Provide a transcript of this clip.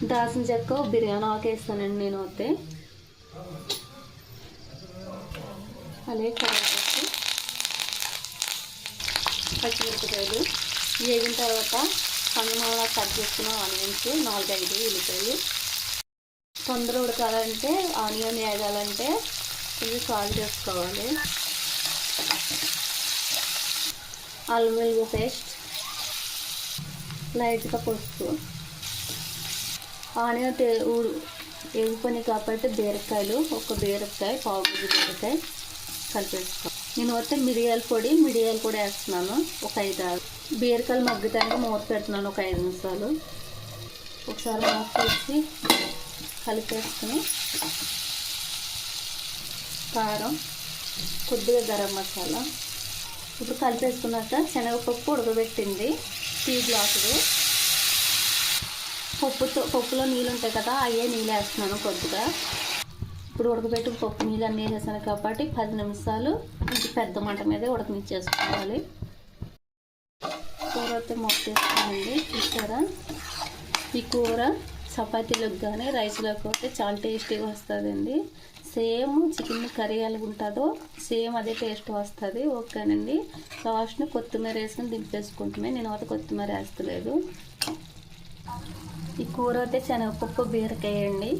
దాల్చిన చెక్క బిర్యానీ ఆకు వేస్తానండి నేను అయితే. అలాగే కరివేపాకు, పచ్చిమిరపకాయలు వేగిన తర్వాత సన్నగా కట్ చేసుకున్న ఆనియన్స్ 4-5 ఉల్లిపాయలు. తొందర ఉడకాలంటే ఆనియన్ వేగాలంటే కొంచెం సాల్ట్ వేసుకోవాలి. అల్లం వెల్లుల్లి పేస్ట్, లైట్గా పసుపు. ఆనియన్ వేగిపోయినాయి కాబట్టి బీరకాయలు, ఒక బీరకాయ, పావు కేజీ బీరకాయ కలిపేసుకోవాలి. నేను అయితే మిరియాల పొడి వేస్తున్నాను. ఒక 5-6 బీరకాయలు మగ్గుతానికి మూత పెడుతున్నాను ఒక 5 నిమిషాలు. ఒకసారి మూత తీసి కలిపేసుకుని కారం, కొద్దిగా గరం మసాలా. ఇప్పుడు కలిపేసుకున్నాక శనగపప్పు ఉడకబెట్టింది టీ గ్లాసులు. పప్పులో నీళ్ళు ఉంటాయి కదా, అయ్యే నీళ్ళు వేస్తున్నాను కొద్దిగా. ఇప్పుడు ఉడకబెట్టి పప్పు నీళ్ళు అన్నీ వేసేసాను కాబట్టి 10 నిమిషాలు ఇది పెద్ద మంట మీదే ఉడకనిచ్చేసుకోవాలి. కూర అయితే మొక్క వేసుకోండి. చూసారా, ఈ కూర చపాతీలకు కానీ రైస్లోకి అయితే చాలా టేస్టీగా వస్తుందండి. సేమ్ చికెన్ కర్రీ ఎలా ఉంటుందో సేమ్ అదే టేస్ట్ వస్తుంది. ఓకేనండి, లాస్ట్ని కొత్తిమీర వేసుకొని దింపేసుకుంటున్నాను. నేను అయితే కొత్తిమీర వేస్తలేదు. ఈ కూర అయితే శనగపప్పు బీరకాయ అండి.